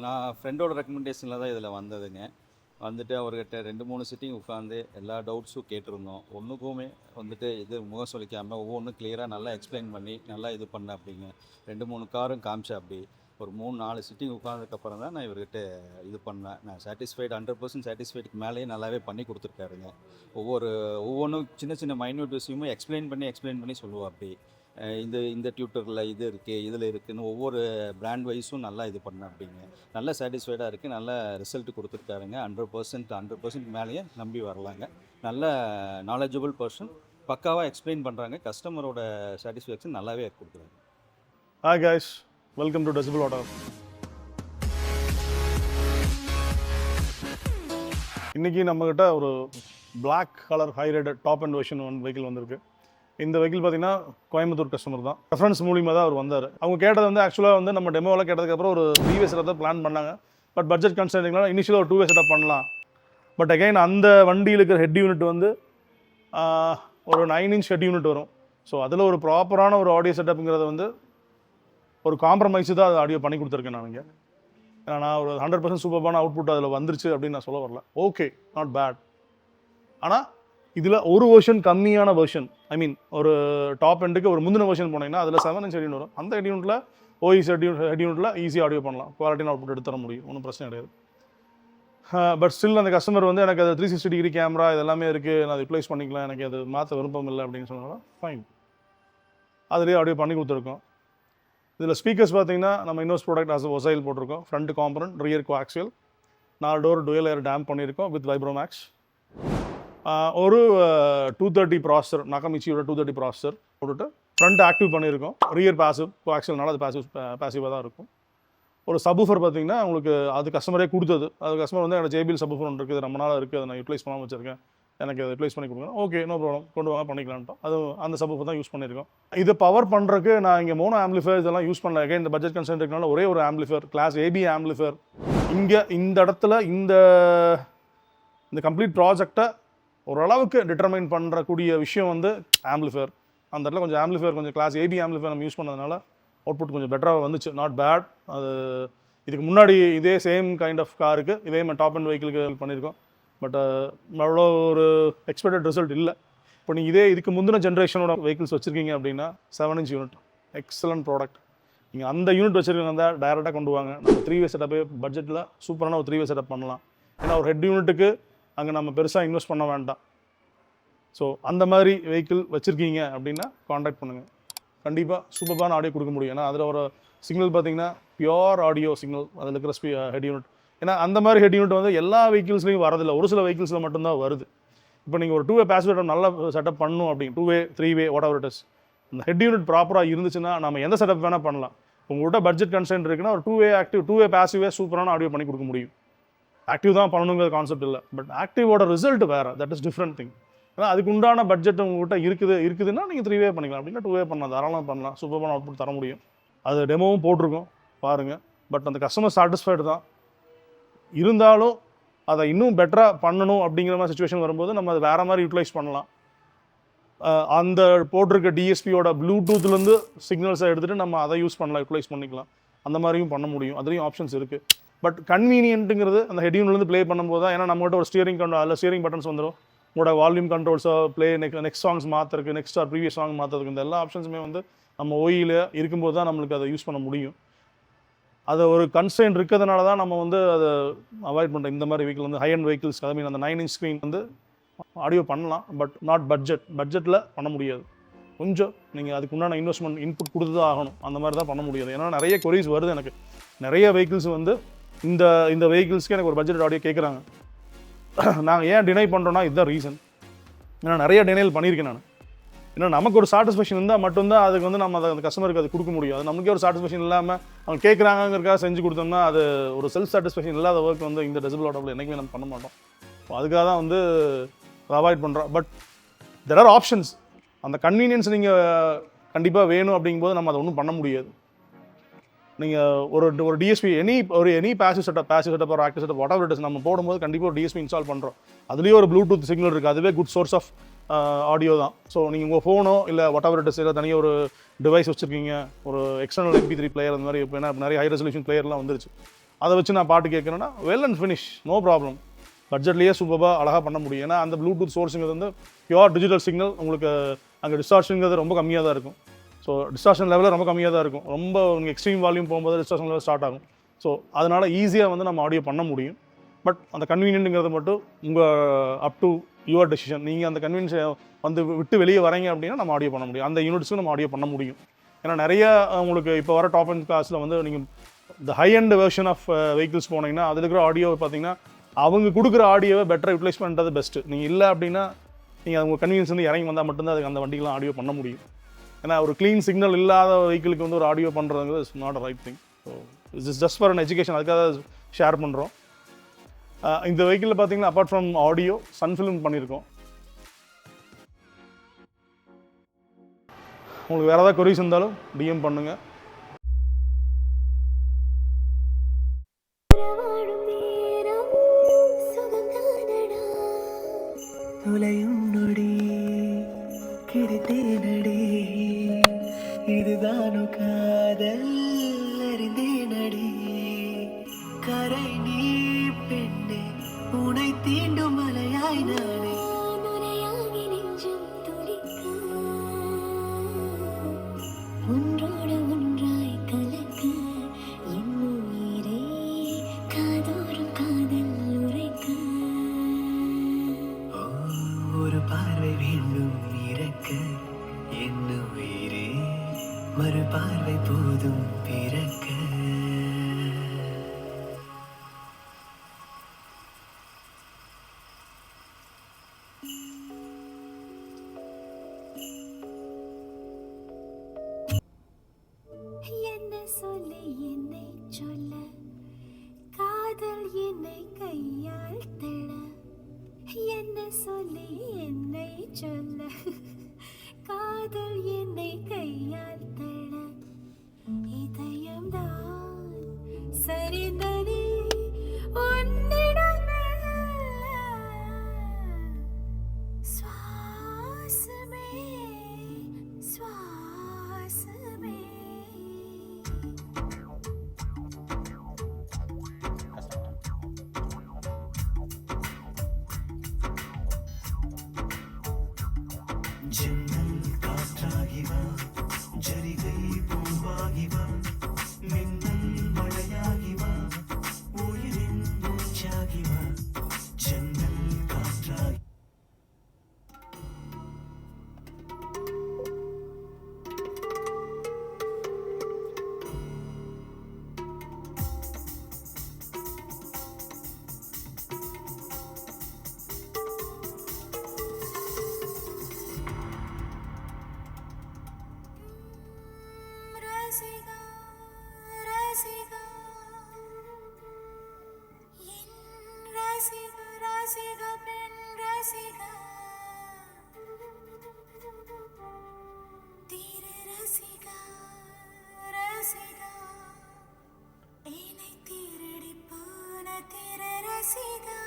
நான் ஃப்ரெண்டோட ரெக்கமெண்டேஷனில் தான் இதில் வந்ததுங்க. வந்துட்டு அவர்கிட்ட 2, 3 சிட்டிங் உட்காந்து எல்லா டவுட்ஸும் கேட்டிருந்தோம். ஒன்றுக்குமே வந்துட்டு இது முகம் சுளிக்காமல் ஒவ்வொன்றும் கிளியராக நல்லா எக்ஸ்பிளைன் பண்ணி நல்லா இது பண்ண அப்படிங்க. 2, 3 காரும் காமிச்சா அப்படி ஒரு 3, 4 சிட்டிங் உட்காந்ததுக்கப்புறம் தான் நான் இவர்கிட்ட இது பண்ணேன். நான் சாட்டிஸ்ஃபைடு 100% சாட்டிஸ்ஃபைடுக்கு மேலேயே நல்லாவே பண்ணி கொடுத்துருக்காருங்க. ஒவ்வொன்றும் சின்ன சின்ன மைன்யூட் விஷயமும் எக்ஸ்பிளைன் பண்ணி சொல்லுவோம் அப்படி. இந்த டியூட்டரில் இது இருக்குது இதில் இருக்குதுன்னு ஒவ்வொரு பிராண்ட் வைஸும் நல்லா இது பண்ண அப்படிங்க. நல்ல சாட்டிஸ்ஃபைடாக இருக்குது. நல்ல ரிசல்ட் கொடுத்துருக்காருங்க. 100% மேலேயே நம்பி வரலாங்க. நல்ல நாலேஜபிள் பர்சன், பக்காவாக எக்ஸ்பிளைன் பண்ணுறாங்க. கஸ்டமரோட சாட்டிஸ்ஃபேக்ஷன் நல்லாவே கொடுக்குறாங்க. Hi guys, welcome to Decibel Auto. இன்றைக்கி நம்மக்கிட்ட ஒரு black colour high rated top end version one vehicle வந்திருக்கு. இந்த வெஹிக்கிள் பார்த்தீங்கன்னா கோயம்புத்தூர் கஸ்டமர் தான். ரெஃபரன்ஸ் மூலியமாக தான் அவர் வந்தார். அவங்க கேட்டது வந்து ஆக்சுவலாக வந்து நம்ம டெமோவில் கேட்டதுக்கப்புறம் ஒரு 3 வே செட்டப் தான் பிளான் பண்ணாங்க. பட் பட்ஜெட் கன்ஸ்டன்ட்னால இனிஷியலாக ஒரு 2 வே செட்டப் பண்ணலாம். பட் அகைன் அந்த வண்டியில் இருக்கிற ஹெட் யூனிட் வந்து ஒரு 9 inch ஹெட் யூனிட் வரும். ஸோ அதில் ஒரு ப்ராப்பரான ஒரு ஆடியோ செட்டப்புங்கிறத வந்து ஒரு காம்ப்ரமைஸு தான் அது ஆடியோ பண்ணி கொடுத்துருக்கேன் நான் இங்கே. ஏன்னா நான் ஒரு 100% சூப்பரான அவுட்புட் அதில் வந்துருச்சு அப்படின்னு நான் சொல்ல வரல. Okay, not bad. ஆனால் இதில் ஒரு வெர்ஷன் கம்மியான வெர்ஷன், ஐ மீன் ஒரு டாப் எண்டுக்கு ஒரு முந்தின வெர்ஷன் போனீங்கன்னா அதில் 7 inch ஹெட் யூனிட் வரும். அந்த ஹெட் யூனிட்டில் ஓஇஸ் ஹெட் யூனிட்டில் ஈஸியாக ஆடியோ பண்ணலாம். குவாலிட்டியான அவுட்புட் எடுத்து தர முடியும், ஒன்றும் பிரச்சனை கிடையாது. பட் ஸ்டில் அந்த கஸ்டமர் வந்து எனக்கு அது 360 டிகிரி கேமரா இதெல்லாமே இருக்குது, நான் அதை யூட்டிலைஸ் பண்ணிக்கலாம், எனக்கு அது மாற்ற விருப்பம் இல்லை அப்படின்னு சொன்னாலும் ஃபைன், அதிலே ஆடியோ பண்ணி கொடுத்துருக்கோம். இதில் ஸ்பீக்கர்ஸ் பார்த்தீங்கன்னா நம்ம இன்னொரு ப்ராடக்ட் ஆஸ் ஒசைல் போட்டிருக்கோம். Front component, rear coaxial, 4 door dual air damp பண்ணியிருக்கோம் வித் வைப்ரோமேக்ஸ். ஒரு 230 ப்ராசஸர், நகமிச்சியோட 230 ப்ராசஸர் போட்டுட்டு ஃப்ரண்ட் ஆக்டிவ் பண்ணியிருக்கோம். ரியர் பேசிவ், கோஆக்சியல்னால அது பேசிவாக தான் இருக்கும். ஒரு சப்வூஃபர் பார்த்தீங்கன்னா உங்களுக்கு அது கஸ்டமரே கொடுத்தது. அது கஸ்டமர் வந்து எனக்கு JBL சப்வூஃபர் ஒன்று இருக்குது, ரொம்ப நாள் இருக்குது, அதை நான் யூட்டிலைஸ் பண்ணாமல் வச்சிருக்கேன், எனக்கு அதை யூட்டிலைஸ் பண்ணி கொடுங்க. ஓகே, நோ ப்ராப்ளம், கொண்டு வாங்க பண்ணிக்கலான்ட்டோம். அது அந்த சப்வூஃபர் தான் யூஸ் பண்ணியிருக்கோம். இது பவர் பண்ணுறதுக்கு நான் இங்கே மோனோ ஆம்பிளிஃபயர் இதெல்லாம் யூஸ் பண்ணல. இந்த பட்ஜெட் கன்சென்ட் இருக்கனால ஒரே ஒரு ஆம்பிளிஃபயர், கிளாஸ் AB ஆம்பிளிஃபயர். இங்கே இந்த இடத்துல இந்த கம்ப்ளீட் ப்ராஜெக்டை ஓரளவுக்கு டிட்டர்மைன் பண்ணுறக்கூடிய விஷயம் வந்து ஆம்பிளிஃபயர். அந்த இடத்துல கொஞ்சம் ஆம்பிளிஃபயர், கொஞ்சம் கிளாஸ் AB ஆம்பிளிஃபயர் நம்ம யூஸ் பண்ணதுனால அவுட்புட் கொஞ்சம் பெட்டராக வந்துச்சு. Not bad. அது இதுக்கு முன்னாடி இதே சேம் கைண்ட் ஆஃப் காருக்கு இதே மாதிரி டாப் அண்ட் வெஹிக்கிளுக்கு பண்ணியிருக்கோம். பட் அவ்வளோ ஒரு எக்ஸ்பெக்டட் ரிசல்ட் இல்லை. இப்போ நீங்கள் இதுக்கு முந்தின ஜென்ரேஷனோட வெஹிக்கிள்ஸ் வச்சுருக்கீங்க அப்படின்னா 7 inch யூனிட், எக்ஸலண்ட் ப்ராடக்ட். நீங்கள் அந்த யூனிட் வச்சுருக்கீங்க தான் டைரெக்டாக கொண்டு வாங்க. நம்ம 3 வே செட்டப்பே பட்ஜெட்டில் சூப்பரான ஒரு 3 வே செட்டப் பண்ணலாம். ஏன்னா ஒரு ஹெட் யூனிட்டுக்கு அங்கே நம்ம பெருசாக இன்வெஸ்ட் பண்ண வேண்டாம். ஸோ அந்த மாதிரி வெஹிக்கிள் வச்சுருக்கீங்க அப்படின்னா காண்டாக்ட் பண்ணுங்கள். கண்டிப்பாக சூப்பரான ஆடியோ கொடுக்க முடியும். ஏன்னா அதில் ஒரு சிக்னல் பார்த்தீங்கன்னா பியோர் ஆடியோ சிக்னல் அதில் இருக்கிற ஹெட் யூனிட். ஏன்னா அந்த மாதிரி ஹெட் யூனிட் வந்து எல்லா வெஹிக்கிள்ஸ்லையும் வரதில்லை, ஒரு சில வெஹிக்கிள்ஸில் மட்டும்தான் வருது. இப்போ நீங்கள் ஒரு 2 வே பேசிவ் செட்டப் நல்லா செட்டப் பண்ணணும் அப்படின்னு 2 வே 3 வே வாட் எவர் இட் இஸ், அந்த ஹெட் யூனிட் ப்ராப்பராக இருந்துச்சுன்னா நம்ம எந்த செட்டப் வேணால் பண்ணலாம். உங்கள்கிட்ட பட்ஜெட் கன்சென்ட் இருக்குன்னா ஒரு 2 வே ஆக்டிவ், 2 வே பேசிவே சூப்பரான ஆடியோ பண்ணி கொடுக்க முடியும். ஆக்டிவ் தான் பண்ணணுங்கிற கான்செப்ட் இல்லை, பட் ஆக்டிவோட ரிசல்ட் வேறு, தட் இஸ் டிஃப்ரெண்ட் திங். ஏன்னா அதுக்கு உண்டான பட்ஜெட் உங்கள்கிட்ட இருக்குதுன்னா நீங்கள் 3 வே பண்ணிக்கலாம். அப்படின்னா 2 வே பண்ணலாம், தாராளமாக பண்ணலாம், சூப்பரான அவுட்புட் தர முடியும். அது டெமோவும் போட்டிருக்கோம் பாருங்கள். பட் அந்த கஸ்டமர் சாட்டிஸ்ஃபைடு தான். இருந்தாலும் அதை இன்னும் பெட்டராக பண்ணணும் அப்படிங்கிற மாதிரி சுச்சுவேஷன் வரும்போது நம்ம அதை வேறு மாதிரி யூட்டிலைஸ் பண்ணலாம். அந்த போட்டிருக்க டிஎஸ்பியோட ப்ளூடூத்லேருந்து சிக்னல்ஸை எடுத்துகிட்டு நம்ம அதை யூஸ் பண்ணலாம், யூட்டிலைஸ் பண்ணிக்கலாம். அந்த மாதிரியும் பண்ண முடியும், அதுலேயும் ஆப்ஷன்ஸ் இருக்குது. பட் கன்வீனியன்ட்டுங்கிறது அந்த ஹெட் யூனிட்லேருந்து ப்ளே பண்ணும்போது தான். ஏன்னா நம்மகிட்ட ஒரு ஸ்டியரிங் அதில் ஸ்டியரிங் பட்டன்ஸ் வந்துடும். உங்களோட வால்யூம் கண்ட்ரோல்ஸோ ப்ளே நெக்ஸ்ட் சாங்ஸ் மாற்றுறதுக்கு, நெக்ஸ்ட் ஆர் ப்ரீவியஸ் சாங் மாற்றுறதுக்கு, இந்த எல்லா ஆப்ஷன்ஸுமே வந்து நம்ம ஓயில் இருக்கும்போது தான் நம்மளுக்கு அதை யூஸ் பண்ண முடியும். அதை ஒரு கன்ஸ்ட்ரெயின்ட் இருக்கிறதுனால தான் நம்ம வந்து அதை அவாய்ட் பண்ணுறோம். இந்த மாதிரி வெஹிக்கிள் வந்து ஹை அண்ட் வெஹிக்கிள்ஸ், ஐ மீன் அந்த 9 inch ஸ்க்ரீன் வந்து ஆடியோ பண்ணலாம், பட் நாட் பட்ஜெட்டில் பண்ண முடியாது. கொஞ்சம் நீங்கள் அதுக்கு உண்டான இன்வெஸ்ட்மெண்ட் இன்புட் கொடுத்து தான் ஆகணும். அந்த மாதிரி தான் பண்ண முடியாது. ஏன்னா நிறைய கொரீஸ் வருது எனக்கு. நிறைய வெஹிக்கிள்ஸ் வந்து இந்த வெஹிக்கிள்ஸ்க்கு எனக்கு ஒரு பட்ஜெட் ஆடியோ கேட்குறாங்க. நாங்கள் ஏன் டினை பண்ணுறோன்னா இதுதான் ரீசன். ஏன்னா நிறைய டினைல் பண்ணியிருக்கேன் நான். ஏன்னா நமக்கு ஒரு சாட்டிஸ்ஃபேக்ஷன் இருந்தால் மட்டும்தான் அதுக்கு வந்து நம்ம அந்த கஸ்டமருக்கு அது கொடுக்க முடியும். அது நமக்கே ஒரு சாட்டிஸ்ஃபேக்ஷன் இல்லாமல் அவங்க கேட்குறாங்கிறக்காக செஞ்சு கொடுத்தோம்னா அது ஒரு செல்ஃப் சாட்டிஸ்ஃபேக்ஷன் இல்லாத ஒர்க் வந்து இந்த டெசிபிள் ஆட்டோவில் என்றைக்குமே நம்ம பண்ண மாட்டோம். அதுக்காக தான் வந்து அவாய்ட் பண்ணுறோம். But there are options. அந்த கன்வீனியன்ஸ் நீங்கள் கண்டிப்பாக வேணும் அப்படிங்கும்போது நம்ம அதை ஒன்றும் பண்ண முடியாது. நீங்கள் ஒரு டிஎஸ்பி எனி பேசிவ் செட்டப் ஒரு active setup what ever it is நம்ம போடும்போது கண்டிப்பாக ஒரு டிஎஸ்பி இன்ஸ்டால் பண்ணுறோம். அதுலேயே ஒரு ப்ளூடூத் சிக்னல் இருக்குது, அதுவே குட் சோர்ஸ் ஆஃப் ஆடியோ தான். ஸோ நீங்கள் உங்கள் ஃபோனோ இல்லை வாட் எவர் இட் இஸ் இல்லை தனியாக ஒரு டிவைஸ் வச்சுருக்கீங்க, ஒரு எக்ஸ்டர்னல் MP3 பிளேயர் அந்த மாதிரி இப்போ என்ன நிறைய ஹை ரெசல்யூஷன் பிளேயர்லாம் வந்துருச்சு. அதை வச்சு நான் பாட்டு கேட்குறேன்னா well and finish, no problem. பட்ஜெட்லேயே சூப்பராக அழகாக பண்ண முடியும். ஏன்னா அந்த ப்ளூடூத் சோர்ஸுங்கிறது வந்து பியூர் டிஜிட்டல் சிக்னல், உங்களுக்கு அங்கே டிஸ்டார்ஷனுங்கிறது ரொம்ப கம்மியாக தான் இருக்கும். ஸோ டிஸ்டார்ஷன் லெவலில் ரொம்ப கம்மியாக தான் இருக்கும். ரொம்ப உங்களுக்கு எக்ஸ்ட்ரீம் வால்யூம் போகும்போது டிஸ்டார்ஷன் லெவல் ஸ்டார்ட் ஆகும். ஸோ அதனால் ஈஸியாக வந்து நம்ம ஆடியோ பண்ண முடியும். பட் அந்த கன்வீனியன்ட்டுங்கிறது மட்டும் உங்கள் அப் டு யுவர் டெசிஷன். நீங்கள் அந்த கன்வீனியன்ஸை வந்து விட்டு வெளியே வரீங்க அப்படின்னா நம்ம ஆடியோ பண்ண முடியும். அந்த யூனிட்ஸும் நம்ம ஆடியோ பண்ண முடியும். ஏன்னா நிறைய உங்களுக்கு இப்போ வர டாப் அண்ட் கிளாஸில் வந்து நீங்கள் இந்த high end version of vehicles போனீங்கன்னா அதில் இருக்கிற ஆடியோ பார்த்தீங்கன்னா அவங்க கொடுக்குற ஆடியோவை பெட்டராக யூட்டிலைஸ் பண்ணுறது பெஸ்ட்டு. நீங்கள் இல்லை அப்படின்னா நீங்கள் அவங்க கன்வீனியன்ஸ் வந்து இறங்கி வந்தால் மட்டும்தான் அதுக்கு அந்த வண்டிக்கெலாம் ஆடியோ பண்ண முடியும். ஏன்னா ஒரு க்ளீன் சிக்னல் இல்லாத வெஹிக்கிளுக்கு வந்து ஒரு ஆடியோ பண்ணுறதுங்கிறது it's not a right thing. So it's just for an education, அதுக்காக ஷேர் பண்ணுறோம். இந்த வெஹிக்கிளில் பார்த்தீங்கன்னா apart from audio sun film பண்ணியிருக்கோம். உங்களுக்கு வேறு ஏதாவது கொரிஸ் இருந்தாலும் டிஎம் பண்ணுங்கள். உலையும் நொடி கிடைத்தேனடி, இதுதானு காதல் அறிந்தேனடி. கரை நீ பெண்ணே, உனை தீண்டும் மலையாய் நானே. ஒன்றோடு ஒன்றாய் கலக்க என் உயிரே, காதோறும் காதல் உரைக்க. ஒரு பார்வை வேண்டும் இறக்க என் உயிரே, மறு பார்வை போதும் பிறக்க. என்ன சொல்லி என்னை சொல்ல, காதல் என்னை கையால் தள. என்ன சொல்லி என்னை சொல்ல, காதல் என்னை கையால் தள. இதயம்தான் சரிந்ததே உன்னிடம் மெல்ல. சுவாசமே சுவாசமே. ஜன்னல் காற்றாகி வா, ஜரிகை பூவாகி வா, மின்னல் மழையாகி வா, உயிரின் மூச்சாகி வா. ஜன்னல் காற்றாகி ரசிகா ரசிகா என் ரசிகா ரசிகா பெண் ரசிகா. தீர ரசிகா ரசிகா என்னை திருடி போன தீர ரசிகா.